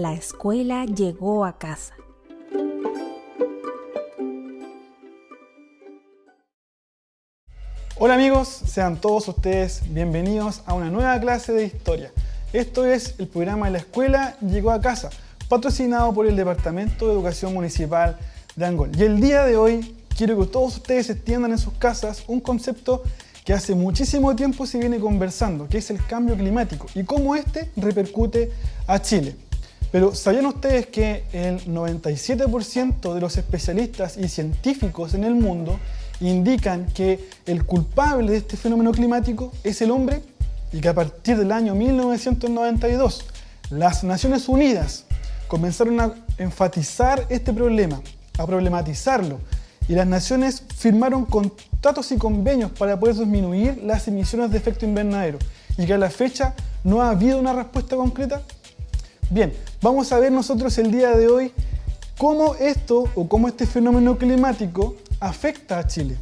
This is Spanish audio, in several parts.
La escuela llegó a casa. Hola amigos, sean todos ustedes bienvenidos a una nueva clase de historia. Esto es el programa La escuela llegó a casa, patrocinado por el Departamento de Educación Municipal de Angol. Y el día de hoy quiero que todos ustedes extiendan en sus casas un concepto que hace muchísimo tiempo se viene conversando, que es el cambio climático y cómo este repercute a Chile. Pero ¿sabían ustedes que el 97% de los especialistas y científicos en el mundo indican que el culpable de este fenómeno climático es el hombre? Y que a partir del año 1992 las Naciones Unidas comenzaron a enfatizar este problema, a problematizarlo, y las naciones firmaron contratos y convenios para poder disminuir las emisiones de efecto invernadero, y que a la fecha no ha habido una respuesta concreta. Bien, vamos a ver nosotros el día de hoy cómo este fenómeno climático afecta a Chile,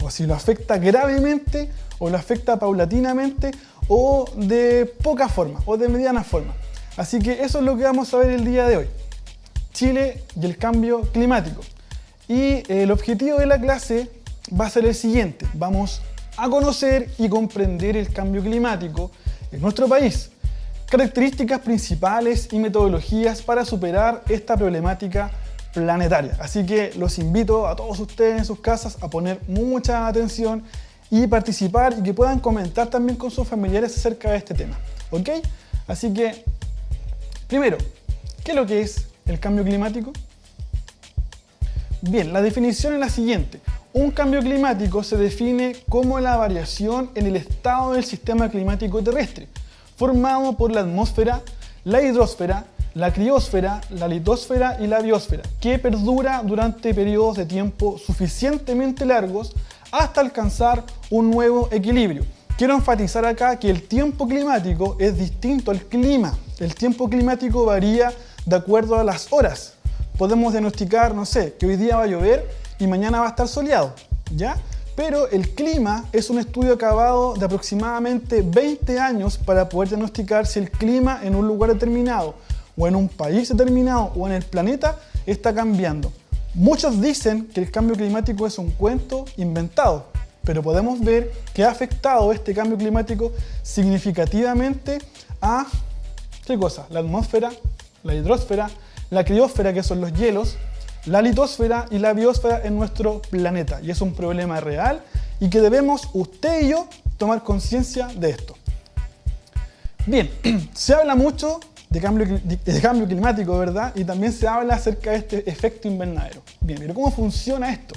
o si lo afecta gravemente, o lo afecta paulatinamente, o de poca forma, o de mediana forma. Así que eso es lo que vamos a ver el día de hoy. Chile y el cambio climático. Y el objetivo de la clase va a ser el siguiente. Vamos a conocer y comprender el cambio climático en nuestro país, características principales y metodologías para superar esta problemática planetaria. Así que los invito a todos ustedes en sus casas a poner mucha atención y participar, y que puedan comentar también con sus familiares acerca de este tema. ¿Ok? Así que, primero, ¿qué es lo que es el cambio climático? Bien, la definición es la siguiente. Un cambio climático se define como la variación en el estado del sistema climático terrestre, formado por la atmósfera, la hidrosfera, la criosfera, la litosfera y la biosfera, que perdura durante periodos de tiempo suficientemente largos hasta alcanzar un nuevo equilibrio. Quiero enfatizar acá que el tiempo climático es distinto al clima. El tiempo climático varía de acuerdo a las horas. Podemos diagnosticar, no sé, que hoy día va a llover y mañana va a estar soleado, ¿ya? Pero el clima es un estudio acabado de aproximadamente 20 años para poder diagnosticar si el clima en un lugar determinado, o en un país determinado, o en el planeta está cambiando. Muchos dicen que el cambio climático es un cuento inventado, pero podemos ver que ha afectado este cambio climático significativamente a, ¿qué cosa? La atmósfera, la hidrosfera, la criosfera, que son los hielos, la litosfera y la biosfera en nuestro planeta. Y es un problema real y que debemos, usted y yo, tomar conciencia de esto. Bien, se habla mucho de cambio climático, ¿verdad? Y también se habla acerca de este efecto invernadero. Bien, pero ¿cómo funciona esto?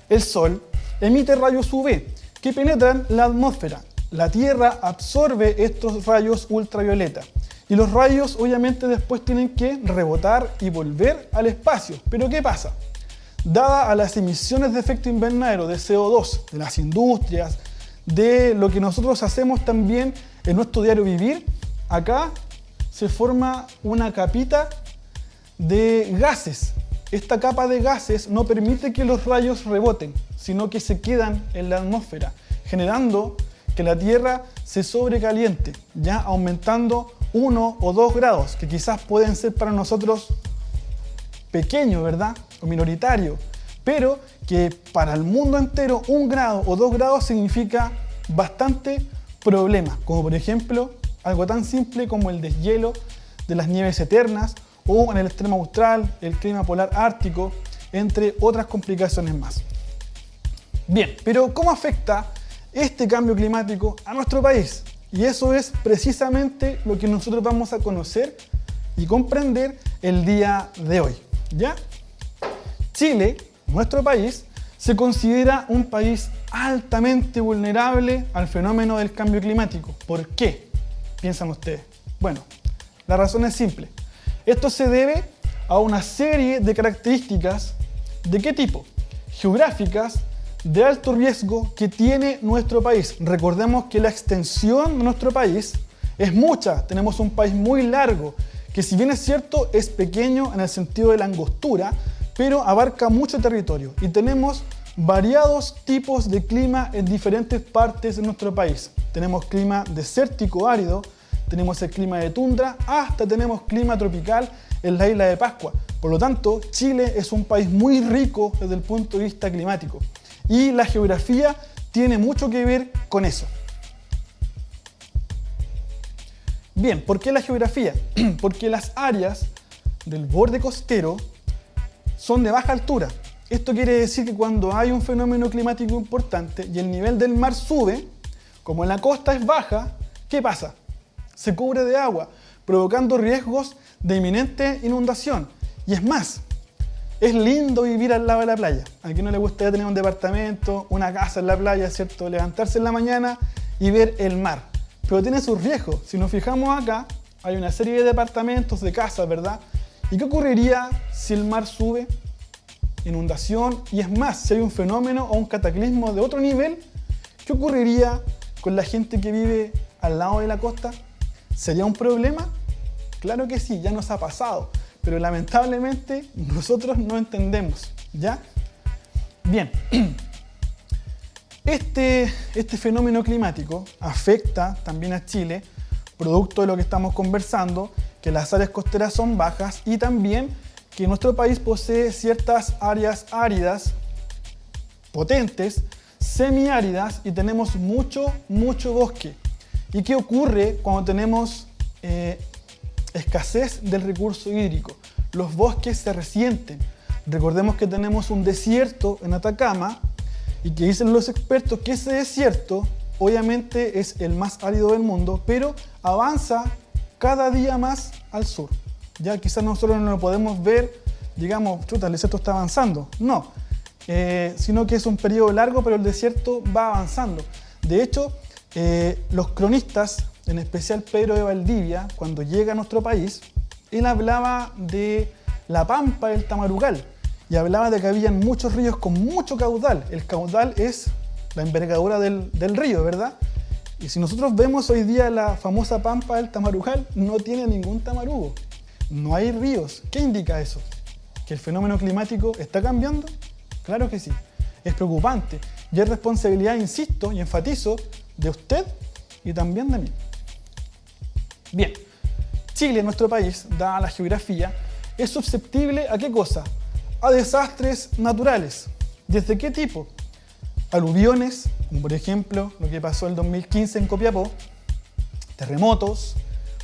El Sol emite rayos UV que penetran la atmósfera. La Tierra absorbe estos rayos ultravioleta. Y los rayos obviamente después tienen que rebotar y volver al espacio. Pero ¿qué pasa? Dada a las emisiones de efecto invernadero de CO2, de las industrias, de lo que nosotros hacemos también en nuestro diario vivir, acá se forma una capita de gases. Esta capa de gases no permite que los rayos reboten, sino que se quedan en la atmósfera, generando que la Tierra se sobrecaliente, ya aumentando 1 o 2 grados, que quizás pueden ser para nosotros pequeños, ¿verdad? O minoritarios, pero que para el mundo entero 1 grado o 2 grados significa bastante problema, como por ejemplo algo tan simple como el deshielo de las nieves eternas, o en el extremo austral, el clima polar ártico, entre otras complicaciones más. Bien, pero ¿cómo afecta este cambio climático a nuestro país? Y eso es precisamente lo que nosotros vamos a conocer y comprender el día de hoy, ¿ya? Chile, nuestro país, se considera un país altamente vulnerable al fenómeno del cambio climático. ¿Por qué? ¿Piensan ustedes? Bueno, la razón es simple. Esto se debe a una serie de características. ¿De qué tipo? Geográficas, de alto riesgo que tiene nuestro país. Recordemos que la extensión de nuestro país es mucha. Tenemos un país muy largo, que si bien es cierto, es pequeño en el sentido de la angostura, pero abarca mucho territorio. Y tenemos variados tipos de clima en diferentes partes de nuestro país. Tenemos clima desértico árido, tenemos el clima de tundra, hasta tenemos clima tropical en la isla de Pascua. Por lo tanto, Chile es un país muy rico desde el punto de vista climático. Y la geografía tiene mucho que ver con eso. Bien, ¿por qué la geografía? Porque las áreas del borde costero son de baja altura. Esto quiere decir que cuando hay un fenómeno climático importante y el nivel del mar sube, como en la costa es baja, ¿qué pasa? Se cubre de agua, provocando riesgos de inminente inundación. Y es más, es lindo vivir al lado de la playa. ¿A quién no le gustaría tener un departamento, una casa en la playa, ¿cierto? Levantarse en la mañana y ver el mar. Pero tiene sus riesgos. Si nos fijamos acá, hay una serie de departamentos, de casas, ¿verdad? ¿Y qué ocurriría si el mar sube? Inundación. Y es más, si hay un fenómeno o un cataclismo de otro nivel, ¿qué ocurriría con la gente que vive al lado de la costa? ¿Sería un problema? Claro que sí, ya nos ha pasado. Pero lamentablemente nosotros no entendemos, ¿ya? Bien. Este fenómeno climático afecta también a Chile, producto de lo que estamos conversando, que las áreas costeras son bajas y también que nuestro país posee ciertas áreas áridas, potentes, semiáridas y tenemos mucho bosque. ¿Y qué ocurre cuando tenemos escasez del recurso hídrico? Los bosques se resienten. Recordemos que tenemos un desierto en Atacama, y que dicen los expertos que ese desierto obviamente es el más árido del mundo, pero avanza cada día más al sur. Ya quizás nosotros no lo podemos ver, digamos, chuta, el desierto está avanzando. No, sino que es un periodo largo, pero el desierto va avanzando. De hecho, los cronistas, en especial Pedro de Valdivia, cuando llega a nuestro país, él hablaba de la pampa del Tamarugal. Y hablaba de que habían muchos ríos con mucho caudal. El caudal es la envergadura del río, ¿verdad? Y si nosotros vemos hoy día la famosa pampa del Tamarugal, no tiene ningún tamarugo. No hay ríos. ¿Qué indica eso? ¿Que el fenómeno climático está cambiando? Claro que sí. Es preocupante. Y es responsabilidad, insisto y enfatizo, de usted y también de mí. Bien. Chile, nuestro país, dada la geografía, es susceptible ¿a qué cosa? A desastres naturales. ¿Desde qué tipo? Aluviones, como por ejemplo lo que pasó el 2015 en Copiapó, terremotos,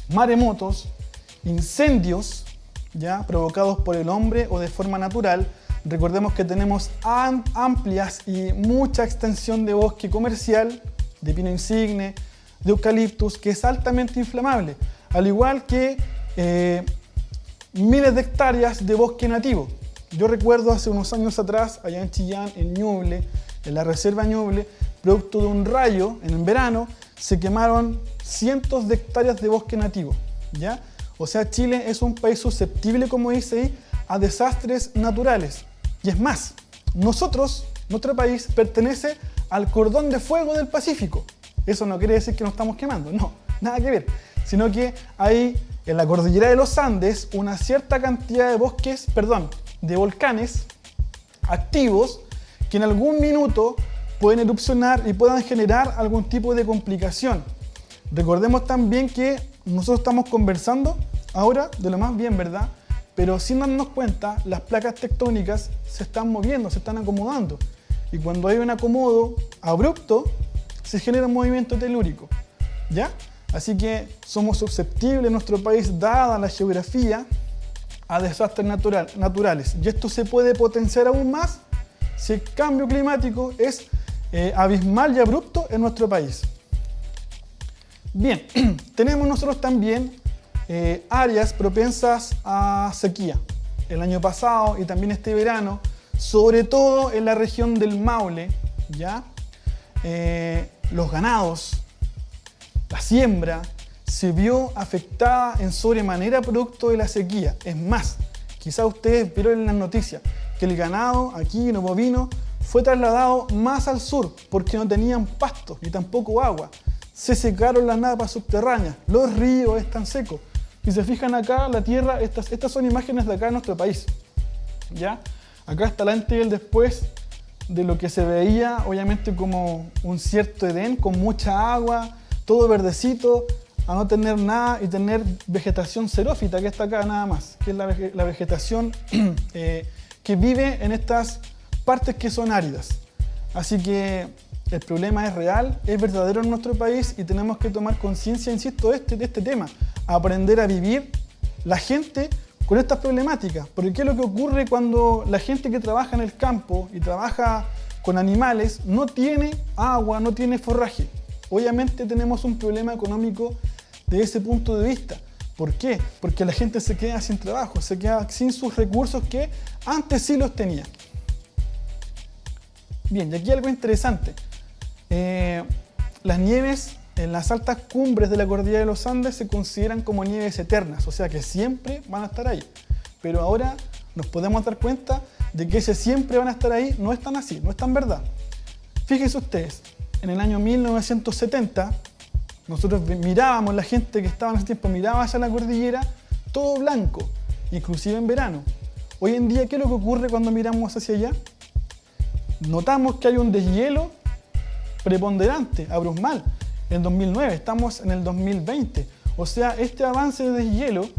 maremotos, incendios ya provocados por el hombre o de forma natural. Recordemos que tenemos amplias y mucha extensión de bosque comercial, de pino insigne, de eucaliptus, que es altamente inflamable, al igual que miles de hectáreas de bosque nativo. Yo recuerdo hace unos años atrás, allá en Chillán, en Ñuble, en la reserva Ñuble, producto de un rayo, en verano, se quemaron cientos de hectáreas de bosque nativo, ¿ya? O sea, Chile es un país susceptible, como dice ahí, a desastres naturales. Y es más, nuestro país pertenece al cordón de fuego del Pacífico. Eso no quiere decir que nos estamos quemando, no, nada que ver. Sino que hay en la cordillera de los Andes una cierta cantidad de de volcanes activos que en algún minuto pueden erupcionar y puedan generar algún tipo de complicación. Recordemos también que nosotros estamos conversando ahora de lo más bien, ¿verdad? Pero sin darnos cuenta, las placas tectónicas se están moviendo, se están acomodando. Y cuando hay un acomodo abrupto, se genera un movimiento telúrico, ¿ya? Así que somos susceptibles en nuestro país, dada la geografía, a desastres naturales. Y esto se puede potenciar aún más si el cambio climático es abismal y abrupto en nuestro país. Bien, tenemos nosotros también áreas propensas a sequía. El año pasado y también este verano, sobre todo en la región del Maule, ¿ya? Los ganados, la siembra, se vio afectada en sobremanera producto de la sequía. Es más, quizás ustedes vieron en las noticias que el ganado aquí en bovino fue trasladado más al sur porque no tenían pasto ni tampoco agua. Se secaron las napas subterráneas, los ríos están secos. Si se fijan acá, la tierra, estas son imágenes de acá en nuestro país, ¿ya? Acá está el antes y el después de lo que se veía, obviamente, como un cierto Edén, con mucha agua, todo verdecito, a no tener nada y tener vegetación xerófita, que está acá nada más, que es la vegetación que vive en estas partes que son áridas. Así que el problema es real, es verdadero en nuestro país y tenemos que tomar conciencia, insisto, de este tema, aprender a vivir la gente con estas problemáticas. Porque ¿qué es lo que ocurre cuando la gente que trabaja en el campo y trabaja con animales no tiene agua, no tiene forraje? Obviamente tenemos un problema económico desde ese punto de vista. ¿Por qué? Porque la gente se queda sin trabajo, se queda sin sus recursos que antes sí los tenía. Bien, y aquí algo interesante. Las nieves en las altas cumbres de la cordillera de los Andes se consideran como nieves eternas, o sea que siempre van a estar ahí. Pero ahora nos podemos dar cuenta de que ese siempre van a estar ahí no es tan así, no es tan verdad. Fíjense ustedes, en el año 1970, nosotros mirábamos, la gente que estaba en ese tiempo miraba hacia la cordillera, todo blanco, inclusive en verano. Hoy en día, ¿qué es lo que ocurre cuando miramos hacia allá? Notamos que hay un deshielo preponderante, abismal. En 2009, estamos en el 2020. O sea, este avance de deshielo,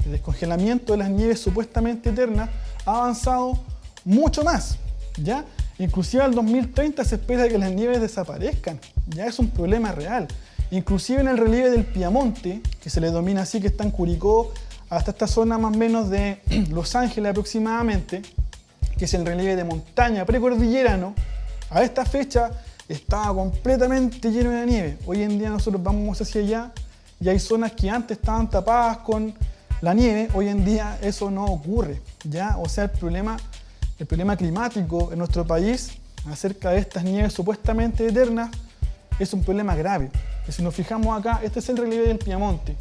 de descongelamiento de las nieves supuestamente eternas, ha avanzado mucho más, ¿ya? Inclusive al 2030 se espera que las nieves desaparezcan. Ya es un problema real. Inclusive en el relieve del Piamonte, que se le denomina así, que está en Curicó, hasta esta zona más o menos de Los Ángeles aproximadamente, que es el relieve de montaña precordillerano, a esta fecha estaba completamente lleno de nieve. Hoy en día nosotros vamos hacia allá y hay zonas que antes estaban tapadas con la nieve, hoy en día eso no ocurre, ¿ya? O sea, el problema climático en nuestro país acerca de estas nieves supuestamente eternas es un problema grave. Y si nos fijamos acá, este es el relieve del Piamonte.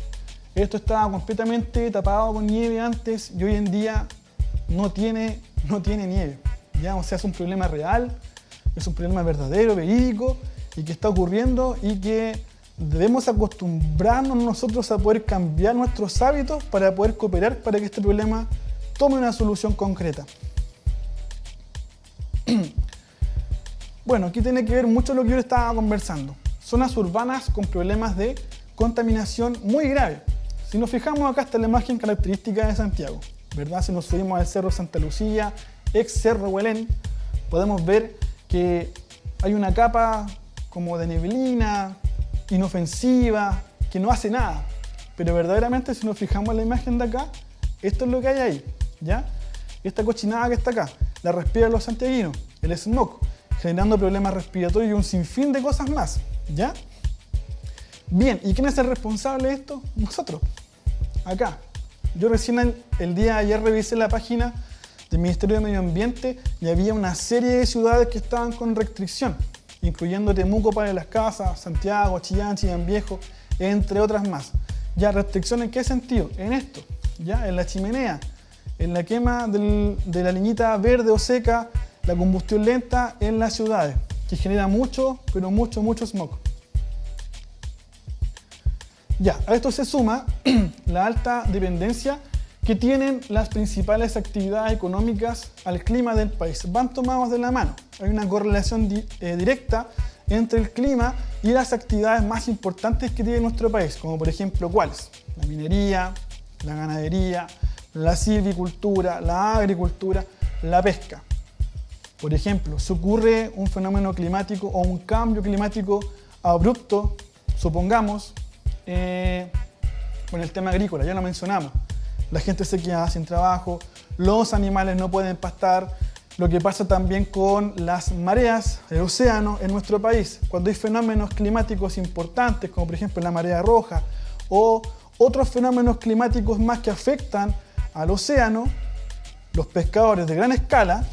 Esto estaba completamente tapado con nieve antes y hoy en día no tiene nieve, ¿ya? O sea, es un problema real, es un problema verdadero, verídico y que está ocurriendo y que debemos acostumbrarnos nosotros a poder cambiar nuestros hábitos para poder cooperar para que este problema tome una solución concreta. Bueno, aquí tiene que ver mucho lo que yo les estaba conversando. Zonas urbanas con problemas de contaminación muy graves. Si nos fijamos acá está la imagen característica de Santiago, ¿verdad? Si nos subimos al Cerro Santa Lucía, ex Cerro Huelén, podemos ver que hay una capa como de neblina, inofensiva, que no hace nada. Pero verdaderamente si nos fijamos en la imagen de acá, esto es lo que hay ahí, ¿ya? Esta cochinada que está acá, la respiran los santiaguinos, el smog, generando problemas respiratorios y un sinfín de cosas más, ¿ya? Bien, ¿y quién es el responsable de esto? Nosotros, acá. Yo recién el día de ayer revisé la página del Ministerio de Medio Ambiente y había una serie de ciudades que estaban con restricción, incluyendo Temuco para las Casas, Santiago, Chillán, Chillán Viejo, entre otras más. ¿Ya restricción en qué sentido? En esto, ¿ya? En la chimenea, en la quema de la leñita verde o seca, la combustión lenta en las ciudades, que genera mucho, pero mucho smog. Ya, a esto se suma la alta dependencia que tienen las principales actividades económicas al clima del país. Van tomados de la mano. Hay una correlación directa entre el clima y las actividades más importantes que tiene nuestro país, como por ejemplo, ¿cuáles? La minería, la ganadería, la silvicultura, la agricultura, la pesca. Por ejemplo, si ocurre un fenómeno climático o un cambio climático abrupto, supongamos, con el tema agrícola, ya lo mencionamos, la gente se queda sin trabajo, los animales no pueden pastar, lo que pasa también con las mareas, el océano en nuestro país, cuando hay fenómenos climáticos importantes, como por ejemplo la marea roja, o otros fenómenos climáticos más que afectan al océano, los pescadores de gran escala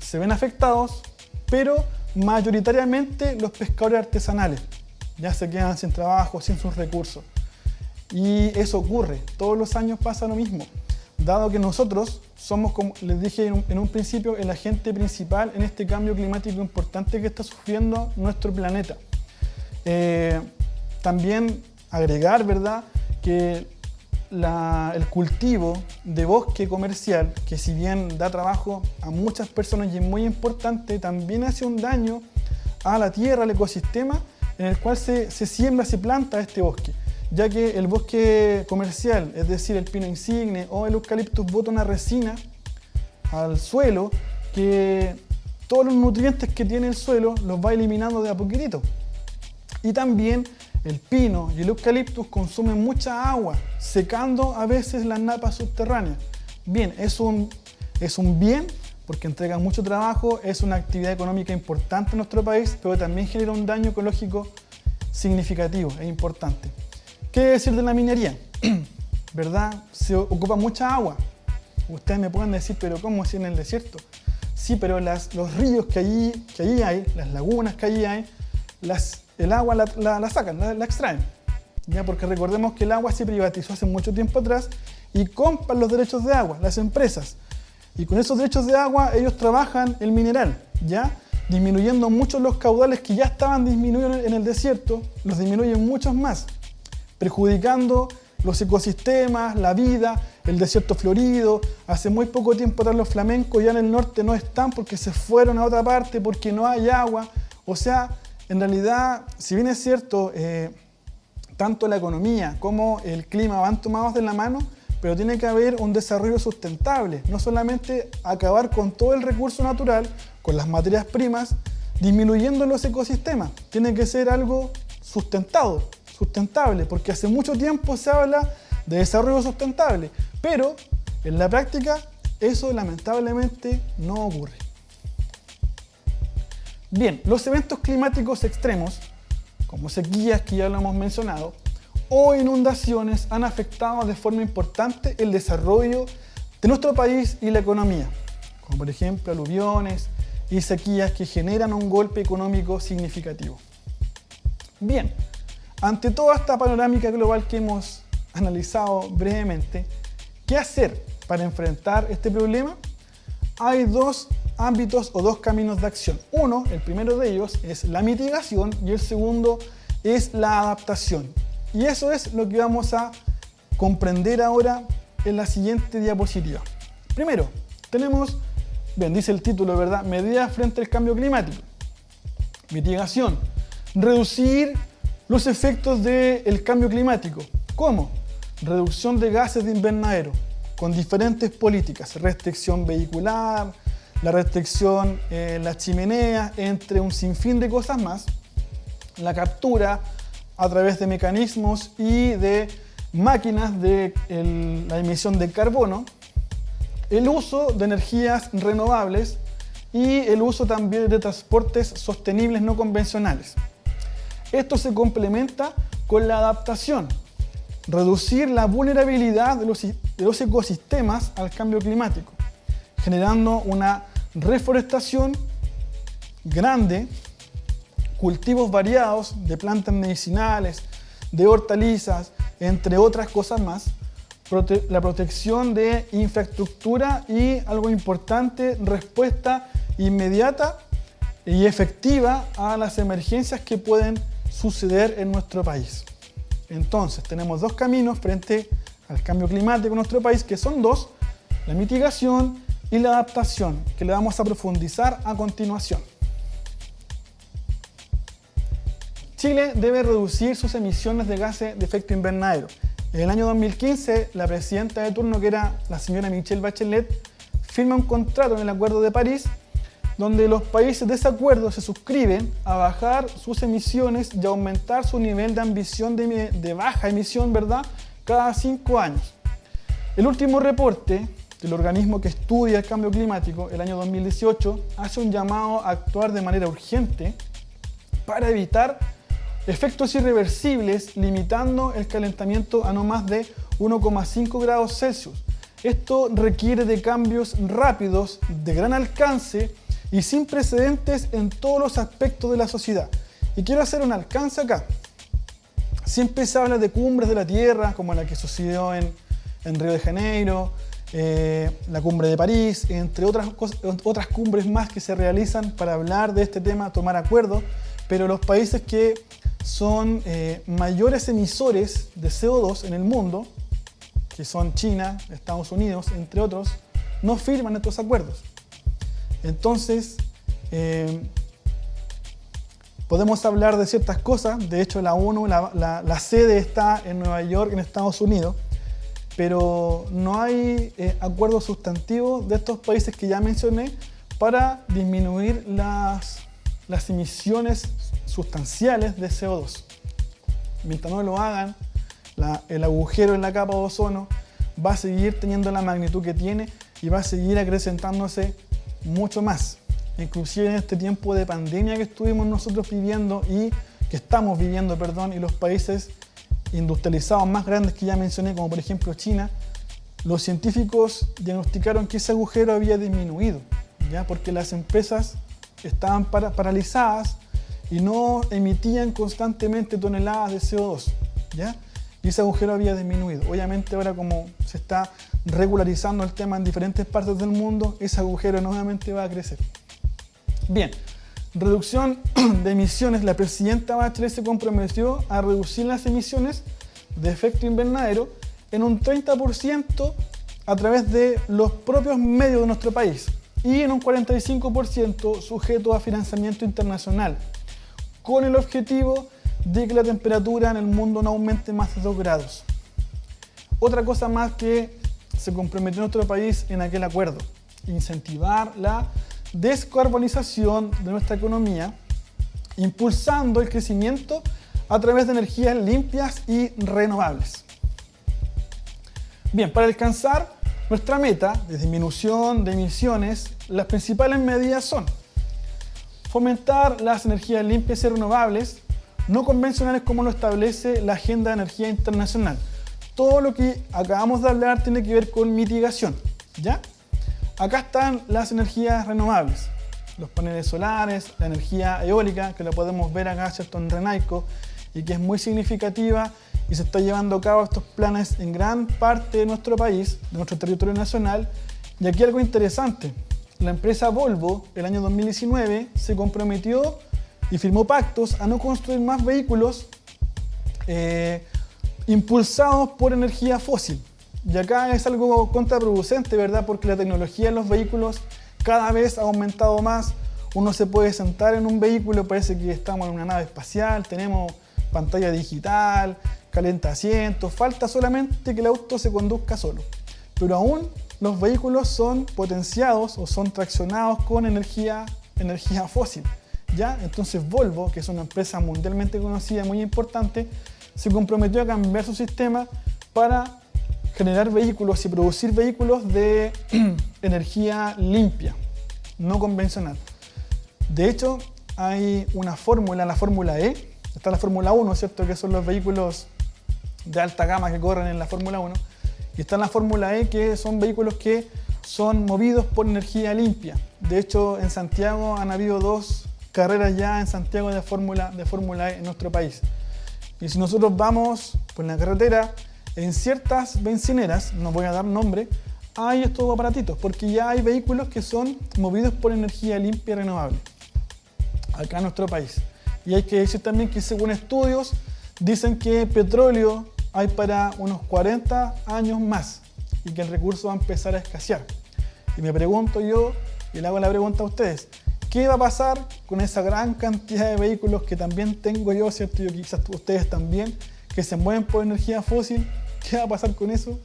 se ven afectados, pero mayoritariamente los pescadores artesanales ya se quedan sin trabajo, sin sus recursos. Y eso ocurre, todos los años pasa lo mismo, dado que nosotros somos, como les dije en un principio, el agente principal en este cambio climático importante que está sufriendo nuestro planeta. También agregar, ¿verdad?, que el cultivo de bosque comercial, que si bien da trabajo a muchas personas y es muy importante, también hace un daño a la tierra, al ecosistema en el cual se siembra, se planta este bosque. ya que el bosque comercial, es decir, el pino insigne o el eucaliptus, bota una resina al suelo que todos los nutrientes que tiene el suelo los va eliminando de a poquitito. Y también el pino y el eucaliptus consumen mucha agua, secando a veces las napas subterráneas. Bien, es un bien porque entrega mucho trabajo, es una actividad económica importante en nuestro país, pero también genera un daño ecológico significativo e importante. ¿Qué decir de la minería? ¿Verdad? Se ocupa mucha agua. Ustedes me pueden decir, pero ¿cómo si en el desierto? Sí, pero los ríos que allí hay, las lagunas que allí hay, el agua la sacan, la extraen. ¿Ya? Porque recordemos que el agua se privatizó hace mucho tiempo atrás y compran los derechos de agua, las empresas. Y con esos derechos de agua ellos trabajan el mineral, ¿ya? Disminuyendo mucho los caudales que ya estaban disminuidos en el desierto, los disminuyen muchos más, perjudicando los ecosistemas, la vida, el desierto florido. Hace muy poco tiempo atrás los flamencos ya en el norte no están porque se fueron a otra parte, porque no hay agua. O sea, en realidad, si bien es cierto, tanto la economía como el clima van tomados de la mano, pero tiene que haber un desarrollo sustentable, no solamente acabar con todo el recurso natural, con las materias primas, disminuyendo los ecosistemas. Tiene que ser algo sustentable, porque hace mucho tiempo se habla de desarrollo sustentable, pero en la práctica eso lamentablemente no ocurre. Bien, los eventos climáticos extremos, como sequías que ya lo hemos mencionado, o inundaciones han afectado de forma importante el desarrollo de nuestro país y la economía, como por ejemplo aluviones y sequías que generan un golpe económico significativo. Bien, ante toda esta panorámica global que hemos analizado brevemente, ¿qué hacer para enfrentar este problema? Hay dos ámbitos o dos caminos de acción. Uno, el primero de ellos, es la mitigación y el segundo es la adaptación. Y eso es lo que vamos a comprender ahora en la siguiente diapositiva. Primero, tenemos, bien, dice el título, ¿verdad? Medidas frente al cambio climático. Mitigación, reducir los efectos del cambio climático. ¿Cómo? Reducción de gases de invernadero, con diferentes políticas, restricción vehicular, la restricción en las chimeneas, entre un sinfín de cosas más, la captura a través de mecanismos y de máquinas de la emisión de carbono, el uso de energías renovables y el uso también de transportes sostenibles no convencionales. Esto se complementa con la adaptación, reducir la vulnerabilidad de los ecosistemas al cambio climático, generando una reforestación grande, cultivos variados de plantas medicinales, de hortalizas, entre otras cosas más, la protección de infraestructura y, algo importante, respuesta inmediata y efectiva a las emergencias que pueden suceder en nuestro país. Entonces, tenemos dos caminos frente al cambio climático en nuestro país, que son dos: la mitigación y la adaptación, que le vamos a profundizar a continuación. Chile debe reducir sus emisiones de gases de efecto invernadero. En el año 2015, la presidenta de turno, que era la señora Michelle Bachelet, firma un contrato en el Acuerdo de París, donde los países de ese acuerdo se suscriben a bajar sus emisiones y aumentar su nivel de ambición de baja emisión, ¿verdad?, cada 5 años. El último reporte del organismo que estudia el cambio climático, el año 2018, hace un llamado a actuar de manera urgente para evitar efectos irreversibles, limitando el calentamiento a no más de 1,5 grados Celsius. Esto requiere de cambios rápidos, de gran alcance y sin precedentes en todos los aspectos de la sociedad. Y quiero hacer un alcance acá. Siempre se habla de cumbres de la Tierra, como la que sucedió en Río de Janeiro, la cumbre de París, entre otras cumbres más que se realizan para hablar de este tema, tomar acuerdos, pero los países que son mayores emisores de CO2 en el mundo, que son China, Estados Unidos, entre otros, no firman estos acuerdos. Entonces, Podemos hablar de ciertas cosas, de hecho la ONU, la sede está en Nueva York, en Estados Unidos, pero no hay acuerdos sustantivos de estos países que ya mencioné para disminuir las emisiones sustanciales de CO2. Mientras no lo hagan, el agujero en la capa de ozono va a seguir teniendo la magnitud que tiene y va a seguir acrecentándose mucho más. Inclusive en este tiempo de pandemia que estuvimos nosotros viviendo y que estamos viviendo, y los países industrializados más grandes que ya mencioné, como por ejemplo China, los científicos diagnosticaron que ese agujero había disminuido, ¿ya? Porque las empresas estaban paralizadas y no emitían constantemente toneladas de CO2, ¿ya? Y ese agujero había disminuido. Obviamente ahora, como se está regularizando el tema en diferentes partes del mundo, ese agujero nuevamente va a crecer. Bien, reducción de emisiones. La presidenta Bachelet se comprometió a reducir las emisiones de efecto invernadero en un 30% a través de los propios medios de nuestro país y en un 45% sujeto a financiamiento internacional, con el objetivo de que la temperatura en el mundo no aumente más de 2 grados. Otra cosa más que se comprometió nuestro país en aquel acuerdo: incentivar la descarbonización de nuestra economía, impulsando el crecimiento a través de energías limpias y renovables. Bien, para alcanzar nuestra meta de disminución de emisiones, las principales medidas son fomentar las energías limpias y renovables, no convencionales como lo establece la Agenda de Energía Internacional. Todo lo que acabamos de hablar tiene que ver con mitigación, ¿ya? Acá están las energías renovables, los paneles solares, la energía eólica, que la podemos ver acá, ¿cierto?, en Renaico, y que es muy significativa y se está llevando a cabo estos planes en gran parte de nuestro país, de nuestro territorio nacional. Y aquí algo interesante: la empresa Volvo, el año 2019, se comprometió y firmó pactos a no construir más vehículos impulsados por energía fósil. Y acá es algo contraproducente, ¿verdad? Porque la tecnología en los vehículos cada vez ha aumentado más. Uno se puede sentar en un vehículo, parece que estamos en una nave espacial, tenemos pantalla digital, calienta asientos, falta solamente que el auto se conduzca solo. Pero aún los vehículos son potenciados o son traccionados con energía fósil, ¿ya? Entonces Volvo, que es una empresa mundialmente conocida, muy importante, se comprometió a cambiar su sistema para generar vehículos y producir vehículos de energía limpia, no convencional. De hecho, hay una fórmula, la Fórmula E, está la Fórmula 1, ¿cierto?, que son los vehículos de alta gama que corren en la Fórmula 1, y está la Fórmula E, que son vehículos que son movidos por energía limpia. De hecho, en Santiago han habido 2 carreras ya en Santiago de Fórmula E en nuestro país. Y si nosotros vamos por la carretera, en ciertas bencineras, no voy a dar nombre, hay estos aparatitos, porque ya hay vehículos que son movidos por energía limpia y renovable acá en nuestro país. Y hay que decir también que, según estudios, dicen que petróleo hay para unos 40 años más y que el recurso va a empezar a escasear. Y me pregunto yo, y le hago la pregunta a ustedes: ¿qué va a pasar con esa gran cantidad de vehículos que también tengo yo, ¿cierto? Y quizás ustedes también, que se mueven por energía fósil? ¿Qué va a pasar con eso?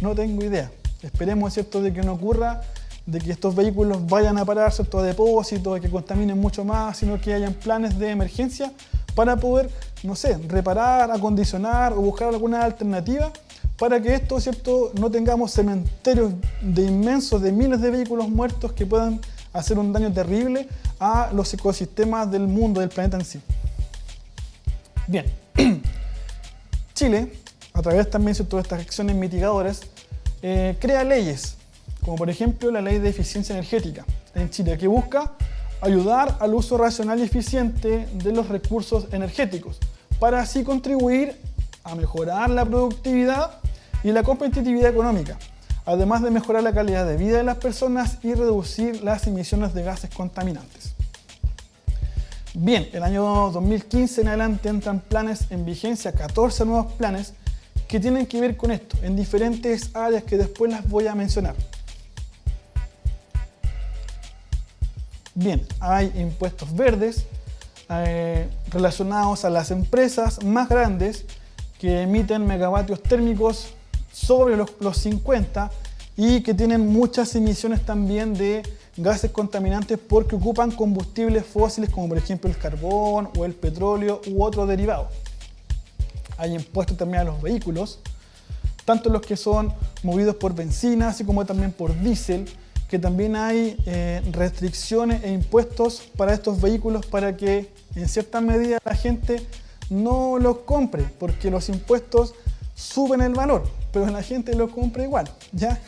No tengo idea. Esperemos, ¿cierto?, de que no ocurra, de que estos vehículos vayan a parar, ¿cierto?, a depósitos, de que contaminen mucho más, sino que hayan planes de emergencia para poder, no sé, reparar, acondicionar o buscar alguna alternativa para que esto, ¿cierto?, no tengamos cementerios inmensos de miles de vehículos muertos que puedan hacer un daño terrible a los ecosistemas del mundo, del planeta en sí. Bien, Chile, a través también de todas estas acciones mitigadoras, crea leyes, como por ejemplo la Ley de Eficiencia Energética en Chile, que busca ayudar al uso racional y eficiente de los recursos energéticos, para así contribuir a mejorar la productividad y la competitividad económica, además de mejorar la calidad de vida de las personas y reducir las emisiones de gases contaminantes. Bien, el año 2015 en adelante entran planes en vigencia, 14 nuevos planes que tienen que ver con esto, en diferentes áreas que después las voy a mencionar. Bien, hay impuestos verdes, relacionados a las empresas más grandes que emiten megavatios térmicos sobre los 50 y que tienen muchas emisiones también de gases contaminantes porque ocupan combustibles fósiles como por ejemplo el carbón o el petróleo u otros derivados. Hay impuestos también a los vehículos, tanto los que son movidos por benzina así como también por diésel, que también hay restricciones e impuestos para estos vehículos para que en cierta medida la gente no los compre, porque los impuestos suben el valor, pero la gente los compra igual, ¿ya?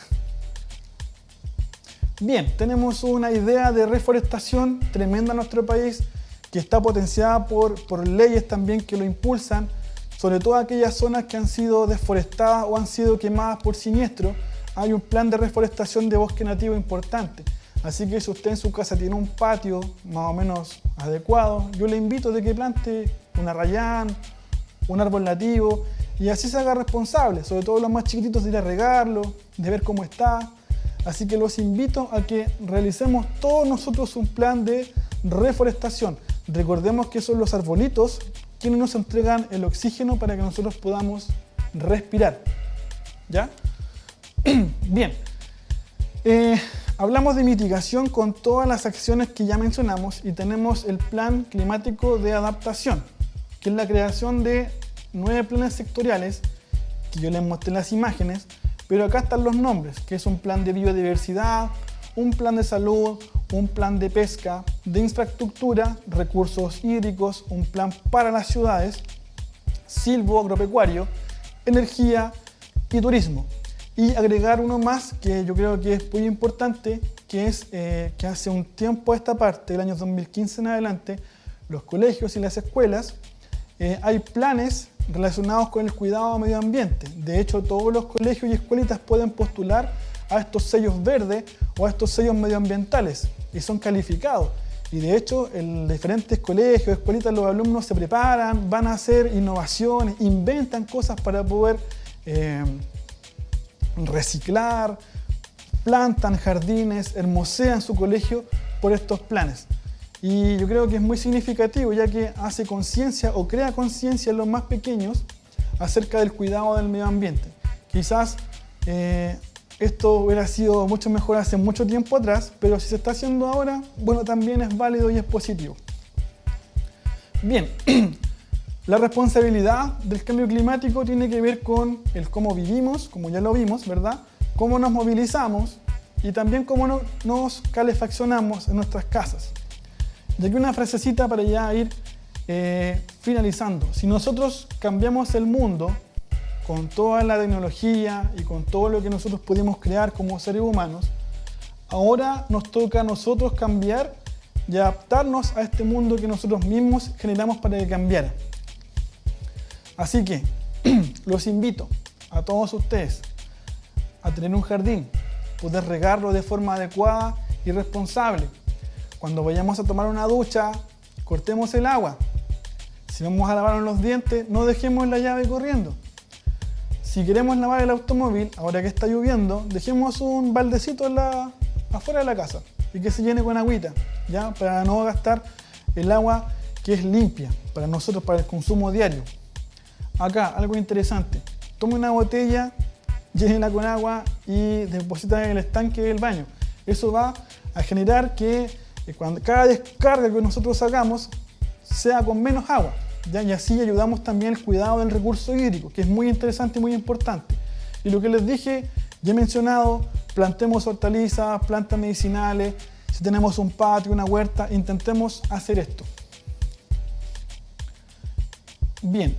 Bien, tenemos una idea de reforestación tremenda en nuestro país que está potenciada por leyes también que lo impulsan, sobre todo aquellas zonas que han sido deforestadas o han sido quemadas por siniestro. Hay un plan de reforestación de bosque nativo importante. Así que si usted en su casa tiene un patio más o menos adecuado, yo le invito a que plante un arrayán, un árbol nativo y así se haga responsable, sobre todo los más chiquititos, de ir a regarlo, de ver cómo está. Así que los invito a que realicemos todos nosotros un plan de reforestación. Recordemos que son los arbolitos quienes nos entregan el oxígeno para que nosotros podamos respirar. ¿Ya? Bien. Hablamos de mitigación con todas las acciones que ya mencionamos y tenemos el Plan Climático de Adaptación, que es la creación de 9 planes sectoriales, que yo les mostré las imágenes, pero acá están los nombres, que es un plan de biodiversidad, un plan de salud, un plan de pesca, de infraestructura, recursos hídricos, un plan para las ciudades, silvoagropecuario, energía y turismo. Y agregar uno más que yo creo que es muy importante, que es que hace un tiempo a esta parte, del año 2015 en adelante, los colegios y las escuelas, hay planes relacionados con el cuidado del medio ambiente. De hecho, todos los colegios y escuelitas pueden postular a estos sellos verdes o a estos sellos medioambientales y son calificados. Y de hecho, en diferentes colegios, escuelitas, los alumnos se preparan, van a hacer innovaciones, inventan cosas para poder reciclar, plantan jardines, hermosean su colegio por estos planes. Y yo creo que es muy significativo, ya que hace conciencia o crea conciencia en los más pequeños acerca del cuidado del medio ambiente. Quizás esto hubiera sido mucho mejor hace mucho tiempo atrás, pero si se está haciendo ahora, bueno, también es válido y es positivo. Bien, la responsabilidad del cambio climático tiene que ver con el cómo vivimos, como ya lo vimos, ¿verdad? Cómo nos movilizamos y también cómo nos calefaccionamos en nuestras casas. Y aquí una frasecita para ya ir finalizando. Si nosotros cambiamos el mundo con toda la tecnología y con todo lo que nosotros pudimos crear como seres humanos, ahora nos toca a nosotros cambiar y adaptarnos a este mundo que nosotros mismos generamos para que cambiara. Así que los invito a todos ustedes a tener un jardín, poder regarlo de forma adecuada y responsable. Cuando vayamos a tomar una ducha, cortemos el agua. Si vamos a lavarnos los dientes, no dejemos la llave corriendo. Si queremos lavar el automóvil, ahora que está lloviendo, dejemos un baldecito afuera de la casa y que se llene con agüita, ¿ya? Para no gastar el agua que es limpia para nosotros, para el consumo diario. Acá, algo interesante. Tome una botella, llénela con agua y deposita en el estanque del baño. Eso va a generar que cada descarga que nosotros hagamos sea con menos agua, ¿ya? Y así ayudamos también al cuidado del recurso hídrico, que es muy interesante y muy importante. Y lo que les dije, ya he mencionado, plantemos hortalizas, plantas medicinales, si tenemos un patio, una huerta, intentemos hacer esto. Bien,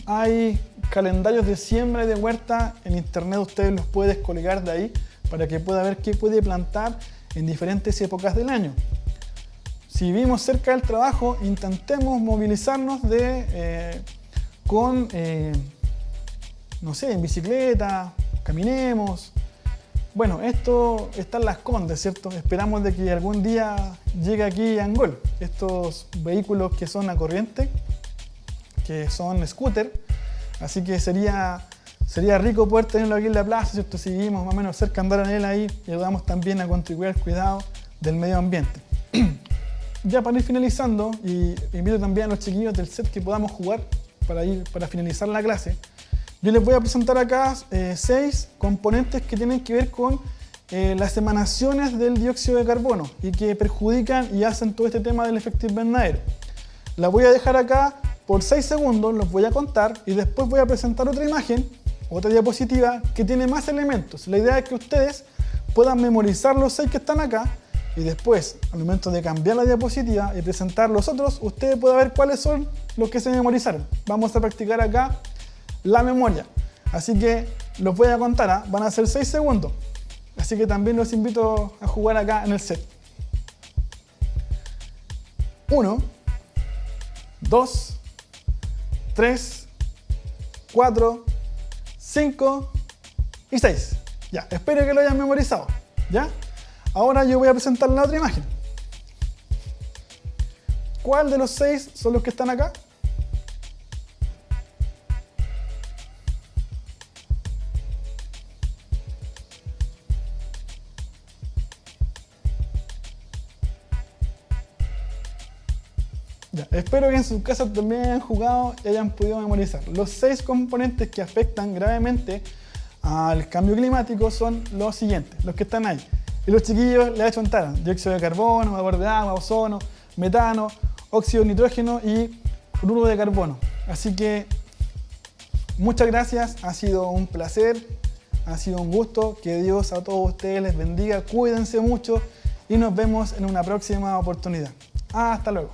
hay calendarios de siembra y de huerta en internet, ustedes los pueden descolgar de ahí para que pueda ver qué puede plantar en diferentes épocas del año. Si vivimos cerca del trabajo, intentemos movilizarnos no sé, en bicicleta, caminemos. Bueno, esto está en Las Condes, ¿cierto? Esperamos de que algún día llegue aquí a Angol. Estos vehículos que son a corriente, que son scooter, así que sería rico poder tenerlo aquí en la plaza, ¿cierto? Si vivimos más o menos cerca, andar en él ahí y ayudamos también a contribuir al cuidado del medio ambiente. ya para ir finalizando, y invito también a los chiquillos del set que podamos jugar para finalizar la clase, yo les voy a presentar acá 6 componentes que tienen que ver con las emanaciones del dióxido de carbono y que perjudican y hacen todo este tema del efecto invernadero. Las voy a dejar acá por 6 segundos, los voy a contar y después voy a presentar otra imagen, otra diapositiva que tiene más elementos. La idea es que ustedes puedan memorizar los 6 que están acá y después, al momento de cambiar la diapositiva y presentar los otros, ustedes pueden ver cuáles son los que se memorizaron. Vamos a practicar acá la memoria. Así que los voy a contar, van a ser 6 segundos. Así que también los invito a jugar acá en el set. 1, 2, 3, 4, 5 y 6. Ya, espero que lo hayan memorizado. ¿Ya? Ahora yo voy a presentar la otra imagen. ¿Cuál de los 6 son los que están acá? Ya, espero que en sus casas también hayan jugado y hayan podido memorizar. Los 6 componentes que afectan gravemente al cambio climático son los siguientes, los que están ahí. Y los chiquillos les achuntaron: dióxido de carbono, vapor de agua, ozono, metano, óxido de nitrógeno y fluoruro de carbono. Así que muchas gracias, ha sido un placer, ha sido un gusto. Que Dios a todos ustedes les bendiga, cuídense mucho y nos vemos en una próxima oportunidad. Hasta luego.